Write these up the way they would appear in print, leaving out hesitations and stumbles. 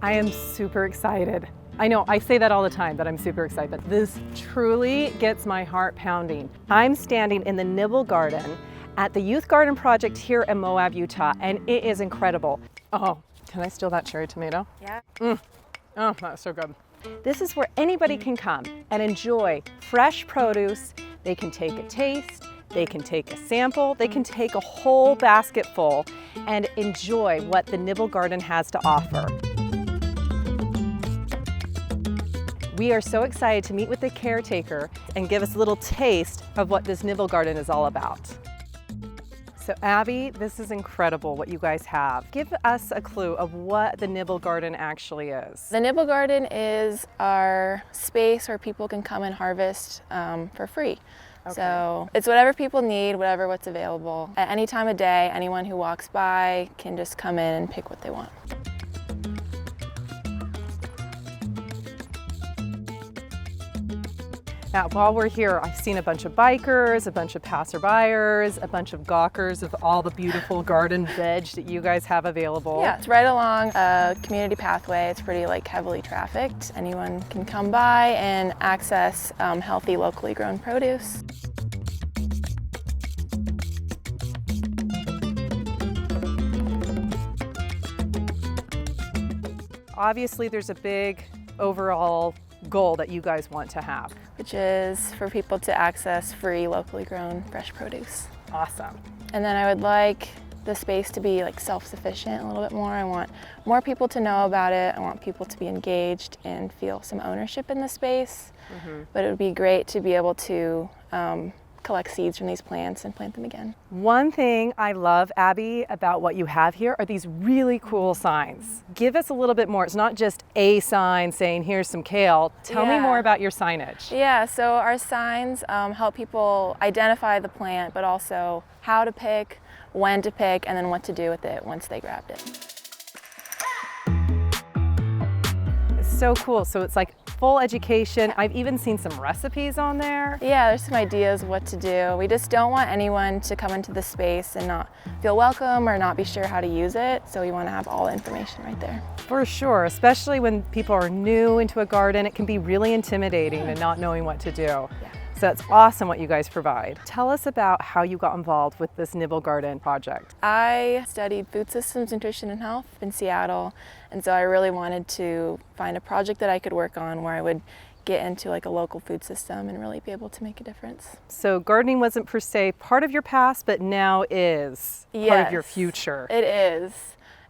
I am super excited. I know I say that all the time, that I'm super excited, but this truly gets my heart pounding. I'm standing in the Nibble Garden at the Youth Garden Project here in Moab, Utah, and it is incredible. Oh, can I steal that cherry tomato? Yeah. Oh, that's so good. This is where anybody can come and enjoy fresh produce. They can take a taste, they can take a sample, they can take a whole basket full and enjoy what the Nibble Garden has to offer. We are so excited to meet with the caretaker and give us a little taste of what this Nibble Garden is all about. So Abby, this is incredible what you guys have. Give us a clue of what the Nibble Garden actually is. The Nibble Garden is our space where people can come and harvest for free. Okay. So it's whatever people need, what's available. At any time of day, anyone who walks by can just come in and pick what they want. Now, while we're here, I've seen a bunch of bikers, a bunch of passerbyers, a bunch of gawkers of all the beautiful garden veg that you guys have available. Yeah, it's right along a community pathway. It's pretty heavily trafficked. Anyone can come by and access healthy, locally grown produce. Obviously, there's a big overall goal that you guys want to have, which is for people to access free, locally grown, fresh produce. Awesome. And then I would like the space to be self-sufficient a little bit more. I want more people to know about it. I want people to be engaged and feel some ownership in the space. But it would be great to be able to collect seeds from these plants and plant them again. One thing I love, Abby, about what you have here are these really cool signs. Give us a little bit more. It's not just a sign saying, here's some kale. Tell me more about your signage. Yeah, so our signs help people identify the plant, but also how to pick, when to pick, and then what to do with it once they grabbed it. It's so cool. So it's like full education. I've even seen some recipes on there. Yeah, there's some ideas of what to do. We just don't want anyone to come into the space and not feel welcome or not be sure how to use it. So we want to have all the information right there. For sure, especially when people are new into a garden, it can be really intimidating and not knowing what to do. Yeah. So it's awesome what you guys provide. Tell us about how you got involved with this Nibble Garden project. I studied food systems, nutrition, and health in Seattle, and so I really wanted to find a project that I could work on where I would get into a local food system and really be able to make a difference. So gardening wasn't per se part of your past, but now is part of your future. It is.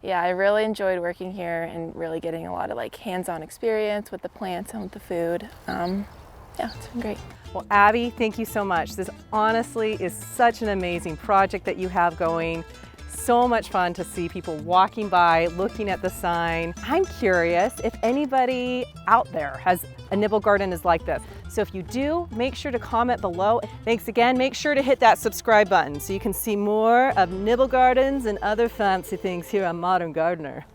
Yeah, I really enjoyed working here and really getting a lot of hands-on experience with the plants and with the food. Yeah, it's been great. Well, Abby, thank you so much. This honestly is such an amazing project that you have going. So much fun to see people walking by, looking at the sign. I'm curious if anybody out there has a Nibble Garden is like this. So if you do, make sure to comment below. Thanks again. Make sure to hit that subscribe button so you can see more of Nibble Gardens and other fancy things here on Modern Gardener.